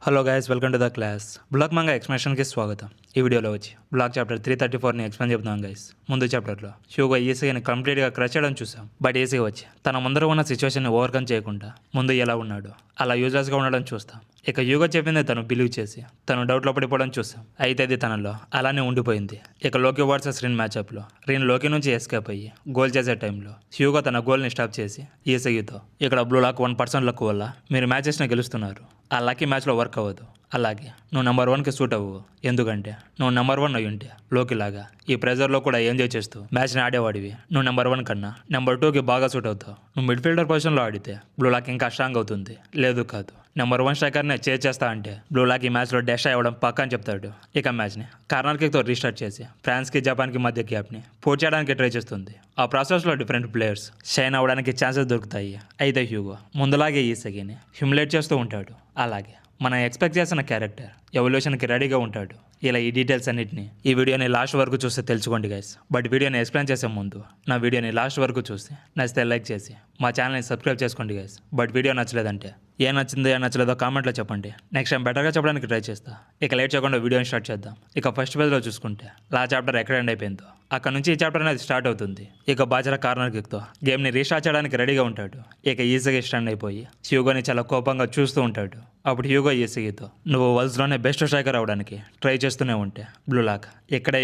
Hello guys, welcome to the class. Black manga ఎక్స్ప్లెనేషన్కి స్వాగతం. ఈ వీడియోలో వచ్చి బ్లాక్ చాప్టర్ 334ని ఎక్స్ప్లెయిన్ చెప్తాం గైస్. ముందు చాప్టర్లో హ్యూగో ఈసీని కంప్లీట్గా క్రష్ చేయడం చూసాం. బట్ ఈసీ వచ్చి తన ముందర ఉన్న సిచ్యువేషన్ని ఓవర్కమ్ చేయకుండా ముందు ఎలా ఉన్నాడో అలా యూజ్లెస్గా ఉండడం చూస్తాం. ఇక హ్యూగో చెప్పింది తను బిలీవ్ చేసి తను డౌట్లో పడిపోవడం చూసాం. అయితే అది తనలో అలానే ఉండిపోయింది. ఇక లోకి వర్సెస్ రిన్ మ్యాచ్అప్లో రిన్ లోకి నుంచి ఎస్కేప్ అయ్యి గోల్ చేసే టైంలో హ్యూగో తన గోల్ని స్టాప్ చేసి ఈసీతో ఇక్కడ బ్లూ లాక్ 1% లక్ వల్ల మీరు మ్యాచెస్ని గెలుస్తున్నారు. ఆ లక్కీ మ్యాచ్లో వర్క్ అవ్వదు. అలాగే నువ్వు నెంబర్ 1కి సూట్ అవ్వు. ఎందుకంటే నువ్వు నెంబర్ 1 అయి ఉంటే లోకిలాగా ఈ ప్రెజర్లో కూడా ఎంజాయ్ చేస్తూ మ్యాచ్ని ఆడేవాడివి. నువ్వు నెంబర్ 1 కన్నా నెంబర్ 2కి బాగా సూట్ అవుతావు. నువ్వు మిడ్ఫీల్డర్ పొజిషన్లో ఆడితే బ్లూ లాక్ ఇంకా స్ట్రాంగ్ అవుతుంది. లేదు కాదు, నెంబర్ 1 స్ట్రైకర్నే చేస్తా అంటే బ్లూ లాక్ ఈ మ్యాచ్లో డాష్ అవ్వడం పక్కా అని చెప్తాడు. ఇక మ్యాచ్ని కార్నర్ కిక్తో రీస్టార్ట్ చేసి ఫ్రాన్స్కి జపాన్కి మధ్య గ్యాప్ని పూర్తి చేయడానికి ట్రై చేస్తుంది. ఆ ప్రాసెస్లో డిఫరెంట్ ప్లేయర్స్ షైన్ అవ్వడానికి ఛాన్సెస్ దొరుకుతాయి. అయితే హ్యూగో ముందులాగే ఈ సెగీని హ్యూమిలేట్ చేస్తూ ఉంటాడు. అలాగే మనం ఎక్స్పెక్ట్ చేసిన క్యారెక్టర్ ఎవల్యూషన్కి రెడీగా ఉంటాడు. ఇలా ఈ డీటెయిల్స్ అన్నింటినీ ఈ వీడియోని లాస్ట్ వరకు చూస్తే తెలుసుకోండి గైస్. బట్ వీడియోని ఎక్స్ప్లెయిన్ చేసే ముందు నా వీడియోని లాస్ట్ వరకు చూసి నచ్చితే లైక్ చేసి మా ఛానల్ని సబ్స్క్రైబ్ చేసుకోండి గైస్. బట్ వీడియో నచ్చలేదంటే ఏం నచ్చిందో ఏం నచ్చలేదో కామెంట్లో చెప్పండి. నెక్స్ట్ టైం బెటర్గా చెప్పడానికి ట్రై చేస్తా. ఇక లేట్ చేయకుండా వీడియోని స్టార్ట్ చేద్దాం. ఇక ఫస్ట్ పేజ్లో చూసుకుంటే లాస్ట్ చాప్టర్ ఎక్కడ ఎండ్ అయిపోయిందో అక్కడ నుంచి ఈ చాప్టర్ అనేది స్టార్ట్ అవుతుంది. ఇక బాజరా కార్నర్ కిక్తో గేమ్ని రీస్టార్ట్ చేయడానికి రెడీగా ఉంటాడు. ఇక ఈజీగా స్టాండ్ అయిపోయి హ్యూగోని చాలా కోపంగా చూస్తూ ఉంటాడు. అప్పుడు హ్యూగో ఈసీతో నువ్వు వరల్డ్స్లోనే బెస్ట్ స్ట్రైకర్ అవడానికి ట్రై చేస్తూనే ఉంటే బ్లూ లాక్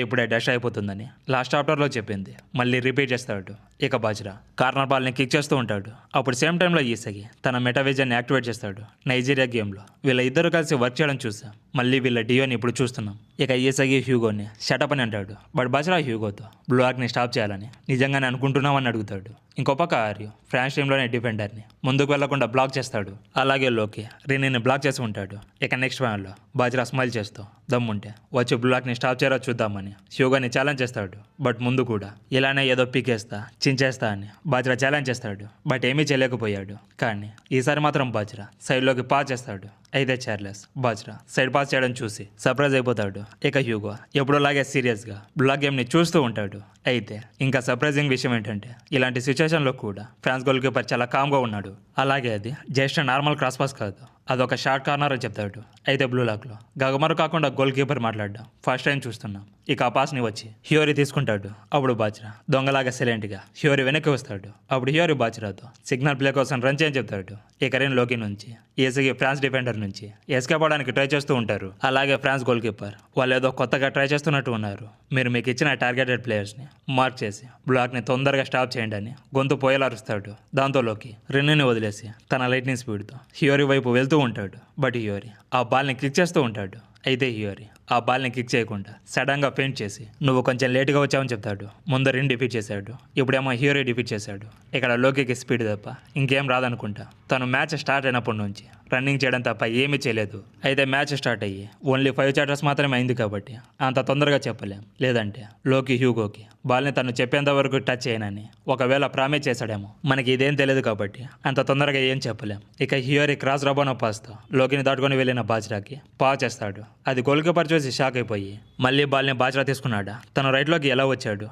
ఇప్పుడే డాష్ అయిపోతుందని లాస్ట్ చాప్టర్లో చెప్పింది మళ్ళీ రిపీట్ చేస్తాడు. ఇక బాజ్రా కార్నర్ బాల్ని కిక్ చేస్తూ ఉంటాడు. అప్పుడు సేమ్ టైంలో ఈసీ తన మెటావిజన్ని యాక్టివేట్ చేస్తాడు. నైజీరియా గేమ్లో వీళ్ళ ఇద్దరు కలిసి వర్క్ చేయడం చూసాం. మళ్ళీ వీళ్ళ డియోని ఇప్పుడు చూస్తున్నాం. ఇక ఈసీ హ్యూగోని షటప్ అని అంటాడు. బట్ బాజ్రా హ్యూగోతో బ్లూ లాక్ని స్టాప్ చేయాలని నిజంగానే అనుకుంటున్నామని అడుగుతాడు. ఇంకో పక్క ఆర్యు ఫ్రాన్స్ టీంలోనే డిఫెండర్ని ముందుకు వెళ్లకుండా బ్లాక్ చేస్తాడు. అలాగే లోకి రినీని బ్లాక్ చేసి ఉంటాడు. ఇక నెక్స్ట్ ప్యాన్లో బాజ్రా స్మైల్ చేస్తూ దమ్ముంటే వచ్చి బ్లూ లాక్ని స్టాప్ చేయరా చూద్దామని హ్యూగోని ఛాలెంజ్ చేస్తాడు. బట్ ముందు కూడా ఇలానే ఏదో పీకేస్తా చించేస్తా అని బాజ్రా ఛాలెంజ్ చేస్తాడు. బట్ ఏమీ చేయలేకపోయాడు. కానీ ఈసారి మాత్రం బాజ్రా సైడ్లోకి పాస్ చేస్తాడు. అయితే చార్లెస్ బాజ్రా సైడ్ పాస్ చేయడం చూసి సర్ప్రైజ్ అయిపోతాడు. ఇక హ్యూగో ఎప్పుడోలాగే సీరియస్గా బ్లాక్ గేమ్ని చూస్తూ ఉంటాడు. అయితే ఇంకా సర్ప్రైజింగ్ విషయం ఏంటంటే ఇలాంటి సిచ్యువేషన్లో కూడా ఫ్రాన్స్ గోల్ కీపర్ చాలా కామ్గా ఉన్నాడు. అలాగే అది జస్ట్ నార్మల్ క్రాస్ పాస్ కాదు, అదొక షార్ట్ కార్నర్ అని చెప్తాడు. అయితే బ్లూ లాక్లో గగమరు కాకుండా గోల్ కీపర్ మాట్లాడడం ఫస్ట్ టైం చూస్తున్నాం. ఇక ఆ పాస్ని వచ్చి హ్యూరీ తీసుకుంటాడు. అప్పుడు బాజ్రా దొంగలాగా సైలెంట్గా హ్యూరీ వెనక్కి వస్తాడు. అప్పుడు హ్యూరీ బాజ్రాతో సిగ్నల్ ప్లే కోసం రన్ చేయని చెప్తాడు. ఇక రిన్ లోకి నుంచి ఈసీకి ఫ్రాన్స్ డిఫెండర్ నుంచి ఎస్కేప్ అవడానికి ట్రై చేస్తూ ఉంటారు. అలాగే ఫ్రాన్స్ గోల్ కీపర్ వాళ్ళు ఏదో కొత్తగా ట్రై చేస్తున్నట్టు ఉన్నారు. మీరు మీకు ఇచ్చిన టార్గెటెడ్ ప్లేయర్స్ని మార్క్ చేసి బ్లాక్ని తొందరగా స్టాప్ చేయండి అని గొంతు పోయేలారుస్తాడు. దాంతో లోకి రిన్ని వదిలేసి తన లైట్నింగ్ స్పీడ్తో హ్యూరీ వైపు వెళ్తూ ఉంటాడు. బట్ హ్యూరీ ఆ బాల్ని క్లిక్ చేస్తూ ఉంటాడు. అయితే హ్యూరీ ఆ బాల్ని కిక్ చేయకుండా సడన్గా ఫెయింట్ చేసి నువ్వు కొంచెం లేట్గా వచ్చావని చెప్తాడు. ముందు రిన్ డిఫీట్ చేశాడు, ఇప్పుడేమో హ్యూరీ డిఫీట్ చేశాడు. ఇక్కడ లోకికి స్పీడ్ తప్ప ఇంకేం రాదనుకుంటా. తను మ్యాచ్ స్టార్ట్ అయినప్పటి నుంచి రన్నింగ్ చేయడం తప్ప ఏమీ చేయలేదు. అయితే మ్యాచ్ స్టార్ట్ అయ్యి ఓన్లీ 5 చాప్టర్స్ మాత్రమే అయింది కాబట్టి అంత తొందరగా చెప్పలేం. లేదంటే లోకి హ్యూగోకి బాల్ని తను చెప్పేంత వరకు టచ్ చేయనని ఒకవేళ ప్రామిస్ చేశాడేమో. మనకి ఇదేం తెలియదు కాబట్టి అంత తొందరగా ఏం చెప్పలేం. ఇక హ్యూరీ క్రాస్ రబోనో పాస్తో లోకిని దాటుకొని వెళ్ళిన బాజ్రాకి పాస్ చేస్తాడు. అది గోల్ కీపర్ చూసి షాక్ అయిపోయి మళ్ళీ బాల్ని బాజ్రా తీసుకున్నాడా. తను రైట్లోకి ఎలా వచ్చాడు?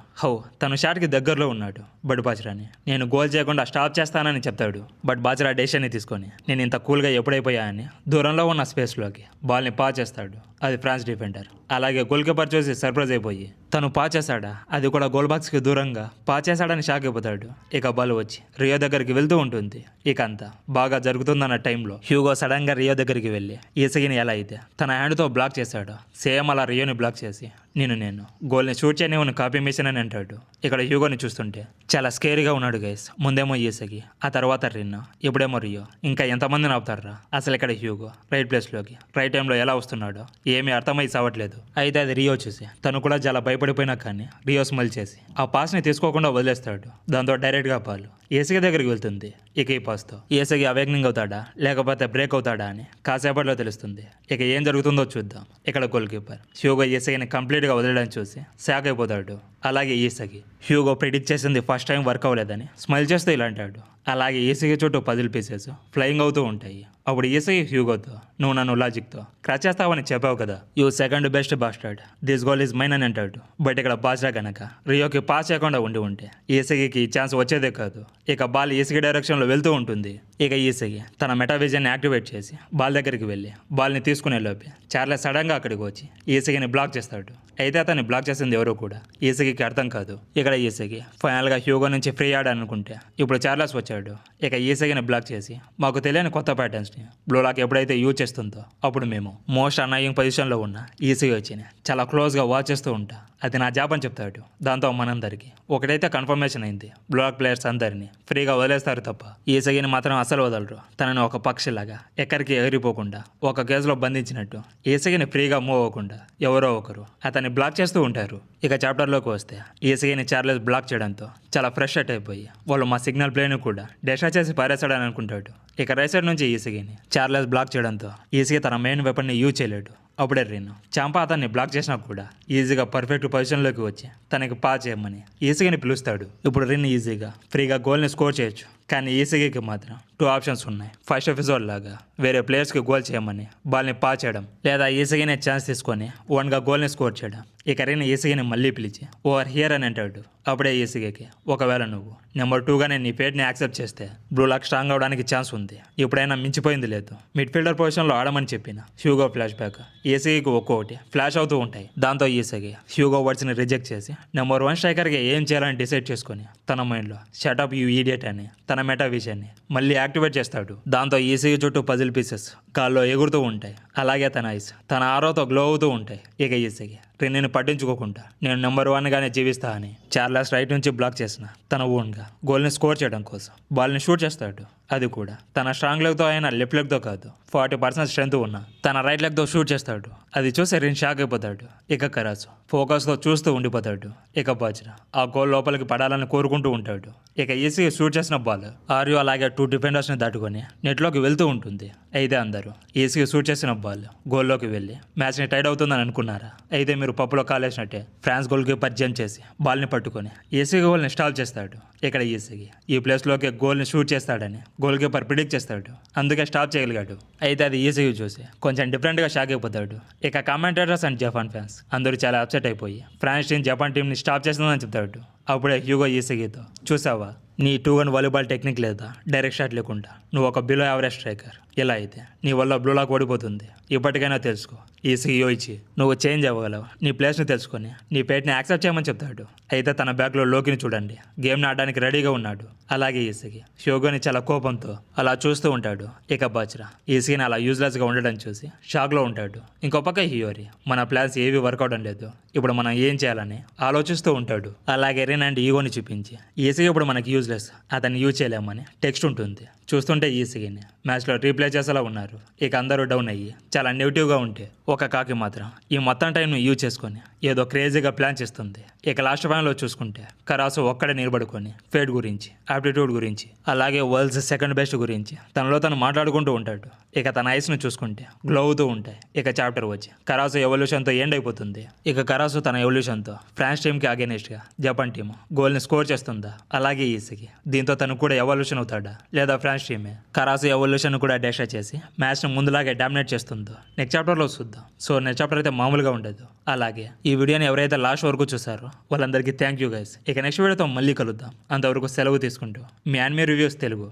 తను షాట్కి దగ్గరలో ఉన్నాడు. బట్ బాజ్రాని నేను గోల్ చేయకుండా స్టాప్ చేస్తానని చెప్తాడు. బట్ బాజ్రా డెసిషన్ని తీసుకొని నేను ఇంత కూల్గా ఎప్పుడైపోయా అని దూరంలో ఉన్న స్పేస్లోకి బాల్ని పాస్ చేస్తాడు. అది ఫ్రాన్స్ డిఫెండర్. అలాగే గోల్ కీపర్ చూసి సర్ప్రైజ్ అయిపోయి తను పాస్ చేశాడా, అది కూడా గోల్ బాక్స్కి దూరంగా పాస్ చేశాడని షాక్ అయిపోతాడు. ఇక బాల్ వచ్చి రియో దగ్గరికి వెళ్తూ ఉంటుంది. ఇక అంతా బాగా జరుగుతుందన్న టైంలో హ్యూగో సడన్గా రియో దగ్గరికి వెళ్ళి ఈసీని ఎలా అయితే తన హ్యాండ్తో బ్లాక్ చేశాడో సేమ్ అలా రియోని బ్లాక్ చేసి నేను గోల్ని షూట్ చేయని కాపీ మిషన్ అని అంటాడు. ఇక్కడ హ్యూగోని చూస్తుంటే చాలా స్కేరీగా ఉన్నాడు గైస్. ముందేమో ఈసీ, ఆ తర్వాత రిన్, ఇప్పుడేమో రియో. ఇంకా ఎంతమందిని ఆపుతారా? అసలు ఇక్కడ హ్యూగో రైట్ ప్లేస్లోకి రైట్ టైంలో ఎలా వస్తున్నాడో ఏమీ అర్థమై సావట్లేదు. అయితే అది రియో చూసి తను కూడా చాలా భయపడిపోయినా కానీ రియో స్మైల్ చేసి ఆ పాస్ని తీసుకోకుండా వదిలేస్తాడు. దాంతో డైరెక్ట్గా బాల్ ఏసీ దగ్గరికి వెళ్తుంది. ఇక ఈ పాస్తో ఏసీకి అవేక్నింగ్ అవుతాడా లేకపోతే బ్రేక్ అవుతాడా అని కాసేపట్లో తెలుస్తుంది. ఇక ఏం జరుగుతుందో చూద్దాం. ఇక్కడ గోల్ కీపర్ హ్యూగో ఏసీని కంప్లీట్గా వదిలేయడం చూసి షాక్ అయిపోతాడు. అలాగే ఈసీకి హ్యూగో ప్రిడిక్ట్ చేసింది ఫస్ట్ టైం వర్క్ అవ్వలేదని స్మైల్ చేస్తూ ఇలా అంటాడు. అలాగే ఈసీకి చుట్టూ పజిల్ పీసెస్ ఫ్లయింగ్ అవుతూ ఉంటాయి. అప్పుడు ఈసీ హ్యూగోతో నువ్వు నన్ను లాజిక్తో క్రాచ్ చేస్తావని చెప్పావు కదా, you second best bastard, this goal is mine అని అంటాడు. బట్ ఇక్కడ బాజ్రా గనక రియోకి పాస్ చేయకుండా ఉంటే ఈసీకి ఛాన్స్ వచ్చేదే కాదు. ఇక బాల్ ఈసీ డైరెక్షన్లో వెళ్తూ ఉంటుంది. ఇక ఈసీకి తన మెటావిజన్ యాక్టివేట్ చేసి బాల్ దగ్గరికి వెళ్ళి బాల్ని తీసుకునే లోపే చార్లెస్ సడన్గా అక్కడికి వచ్చి ఈసీని బ్లాక్ చేస్తాడు. అయితే అతన్ని బ్లాక్ చేసింది ఎవరో కూడా ఈసీకి అర్థం కాదు. ఇక్కడ ఈసీకి ఫైనల్గా హ్యూగో నుంచి ఫ్రీ ఆడాలనుకుంటే ఇప్పుడు చార్లెస్ వచ్చాడు. ఇక ఈసీని బ్లాక్ చేసి మాకు తెలియని కొత్త ప్యాటర్న్స్ని బ్లూలాక్ ఎప్పుడైతే యూజ్ చేస్తుందో అప్పుడు మేము మోస్ట్ అన్నయింగ్ పొజిషన్లో ఉన్న ఈసీ వచ్చి చాలా క్లోజ్గా వాచ్ చేస్తూ ఉంటా. అది నా జాబ్ అని చెప్తాడు. దాంతో మనందరికీ ఒకటైతే కన్ఫర్మేషన్ అయింది, బ్లూలాక్ ప్లేయర్స్ అందరినీ ఫ్రీగా వదిలేస్తారు తప్ప ఈసీని మాత్రం అసలు వదలరు. తనని ఒక పక్షిలాగా ఎక్కడికి ఎగిరిపోకుండా ఒక కేసులో బంధించినట్టు ఈసీని ఫ్రీగా మూవ్ అవ్వకుండా ఎవరో ఒకరు అతన్ని బ్లాక్ చేస్తూ ఉంటారు. ఇక చాప్టర్లోకి వస్తే ఈసీని చార్లెస్ బ్లాక్ చేయడంతో చాలా ఫ్రస్ట్రేట్ అయిపోయి వాళ్ళు మా సిగ్నల్ ప్లేను కూడా డెషా చేసి పారేస్తాడని అనుకుంటాడు. ఇక రైట్ సైడ్ నుంచి ఈసీని చార్లెస్ బ్లాక్ చేయడంతో ఈసీ తన మెయిన్ వెపన్ని యూజ్ చేయలేడు. అప్పుడే రిన్ చాంపా అతన్ని బ్లాక్ చేసినా కూడా ఈజీగా పర్ఫెక్ట్ పొజిషన్లోకి వచ్చి తనకి పాస్ చేయమని ఈసీని పిలుస్తాడు. ఇప్పుడు రిన్ ఈజీగా ఫ్రీగా గోల్ని స్కోర్ చేయొచ్చు. కానీ ఈసీకి మాత్రం 2 ఆప్షన్స్ ఉన్నాయి. ఫస్ట్ ఎపిసోడ్ లాగా వేరే ప్లేయర్స్కి గోల్ చేయమని బాల్ని పాస్ చేయడం, లేదా ఈసీని ఛాన్స్ తీసుకొని ఓన్గా గోల్ని స్కోర్ చేయడం. ఇక రిన్ ఈసీని మళ్ళీ పిలిచి ఓవర్ హియర్ అని అంటాడు. అప్పుడే ఈసీకి ఒకవేళ నువ్వు నెంబర్ 2గానే నీ పేట్ని యాక్సెప్ట్ చేస్తే బ్లూలాక్ స్ట్రాంగ్ అవడానికి ఛాన్స్ ఉంది, ఇప్పుడైనా మించిపోయింది లేదు, మిడ్ ఫీల్డర్ పొజిషన్లో ఆడమని చెప్పిన హ్యూగో ఫ్లాష్ బ్యాక్ ఈసీకి ఒక్కొక్కటి ఫ్లాష్ అవుతూ ఉంటాయి. దాంతో ఈసీకి హ్యూగో వర్డ్స్ని రిజెక్ట్ చేసి నెంబర్ 1 స్ట్రైకర్గా ఏం చేయాలని డిసైడ్ చేసుకొని తన మైండ్లో షటప్ యూ ఈడియట్ అని తన మెటా విషయాన్ని మళ్ళీ యాక్టివేట్ చేస్తాడు. దాంతో ఈసీకి చుట్టూ పజిల్ పీసెస్ గాల్లో ఎగురుతూ ఉంటాయి. అలాగే తన ఐస్ తన ఆరోతో గ్లో అవుతూ ఉంటాయి. ఇక ఈసీకి రిన్నిని పట్టించుకోకుండా నేను నెంబర్ 1గానే జీవిస్తా అని చార్లెస్ రైట్ నుంచి బ్లాక్ చేసిన తన ఓన్గా గోల్ని స్కోర్ చేయడం కోసం బాల్ని షూట్ చేస్తాడు. అది కూడా తన స్ట్రాంగ్ లెగ్తో అయినా లెఫ్ట్ లెగ్తో కాదు, 40% స్ట్రెంత్ ఉన్న తన రైట్ లెగ్తో షూట్ చేస్తాడు. అది చూసి రిన్ షాక్ అయిపోతాడు. ఇక కరాసు ఫోకస్తో చూస్తూ ఉండిపోతాడు. ఇక బాజ్రా ఆ గోల్ లోపలికి పడాలని కోరుకుంటూ ఉంటాడు. ఇక ఈసీ షూట్ చేసిన బాల్ ఆర్యు అలాగే 2 డిఫెండర్స్ని దాటుకొని నెట్లోకి వెళ్తూ ఉంటుంది. అయితే అందరూ ఈసీ షూట్ చేసిన బాల్ గోల్లోకి వెళ్ళి మ్యాచ్ని టైడ్ అవుతుందని అనుకున్నారా? అయితే మీరు పప్పులో కాలేసినట్టే ఫ్రాన్స్ గోల్ కీపర్ జంప్ చేసి బాల్ని పట్టుకొని ఈసీ గోల్ని స్టాప్ చేస్తాడు. ఇక్కడ ఈసీకి ఈ ప్లేస్లోకి గోల్ని షూట్ చేస్తాడని గోల్ కీపర్ ప్రిడిక్ట్ చేస్తాడు. అందుకే స్టాప్ చేయగలిగాడు. అయితే అది ఈసీకి చూసి కొంచెం డిఫరెంట్గా షాక్ అయిపోతాడు. ఇక కామెంటేటర్స్ అండ్ జపాన్ ఫ్యాన్స్ అందరూ చాలా అప్సెట్ అయిపోయి ఫ్రాన్స్ టీం జపాన్ టీంని స్టాప్ చేస్తుందని చెప్తాడు. అప్పుడే హ్యూగో ఈసీతో చూసావా, నీ 2-1 వాలీబాల్ టెక్నిక్ లేదా డైరెక్ట్ షాట్ లేకుండా నువ్వు ఒక బిలో యావరేజ్ స్ట్రైకర్. ఇలా అయితే నీ వల్ల బ్లూలాక్ ఓడిపోతుంది. ఇప్పటికైనా తెలుసుకో ఈసీ యోయిచి, నువ్వు చేంజ్ అవ్వగలవు. నీ ప్లేస్ని తెలుసుకొని నీ పేట్ని యాక్సెప్ట్ చేయమని చెప్తాడు. అయితే తన బ్యాగ్లో లోకిని చూడండి, గేమ్ని ఆడడానికి రెడీగా ఉన్నాడు. అలాగే ఈసీకి హ్యూగోని చాలా కోపంతో అలా చూస్తూ ఉంటాడు. ఇక బాజ్రా ఈసీని అలా యూజ్లెస్గా ఉండడం చూసి షాక్లో ఉంటాడు. ఇంకో పక్క హియోరి మన ప్లాన్స్ ఏవి వర్కౌట్ లేదు, ఇప్పుడు మనం ఏం చేయాలని ఆలోచిస్తూ ఉంటాడు. అలాగే రిన్ అండ్ ఈగోని చూపించి ఈసీ ఇప్పుడు మనకి యూజ్లెస్, అతన్ని యూజ్ చేయలేమని టెక్స్ట్ ఉంటుంది. చూస్తుంటే ఈసీని మ్యాచ్లో రీప్లే చేసేలా ఉన్నారు. ఇక అందరూ డౌన్ అయ్యి చాలా నెగిటివ్గా ఉంటే ఒక కాకి మాత్రం ఈ మొత్తం టైంను యూజ్ చేసుకొని ఏదో క్రేజీగా ప్లాన్ చేస్తుంది. ఇక లాస్ట్ ఫైనల్లో చూసుకుంటే కరాసు ఒక్కడే నిలబడుకొని ఫేట్ గురించి, ఆప్టిట్యూడ్ గురించి, అలాగే వరల్డ్స్ సెకండ్ బెస్ట్ గురించి తనలో తను మాట్లాడుకుంటూ ఉంటాడు. ఇక తన ఐస్ను చూసుకుంటే గ్లో అవుతూ ఉంటాయి. ఇక చాప్టర్ వచ్చి కరాసు ఎవల్యూషన్తో ఎండ్ అయిపోతుంది. ఇక కరాసు తన ఎవల్యూషన్తో ఫ్రాన్స్ టీంకి అగేనిస్ట్గా జపాన్ టీమ్ గోల్ని స్కోర్ చేస్తుందా? అలాగే ఈసీకి దీంతో తను కూడా ఎవల్యూషన్ అవుతాడా, లేదా ఫ్రాన్స్ టీమే కరాసు ఎవల్యూషన్ కూడా డేషా చేసి మ్యాచ్ను ముందులాగే డామినేట్ చేస్తుందో నెక్స్ట్ చాప్టర్లో చూద్దాం. సో నెక్స్ట్ చాప్టర్ అయితే మామూలుగా ఉండదు. అలాగే ఈ వీడియోని ఎవరైతే లాస్ట్ వరకు చూసారో వాళ్ళందరికీ థ్యాంక్ యూ గైస్. ఇక నెక్స్ట్ వీడియోతో మళ్ళీ కలుద్దాం. అంతవరకు సెలవు తీసుకుంటూ మీ యానిమే రివ్యూస్ తెలుగు.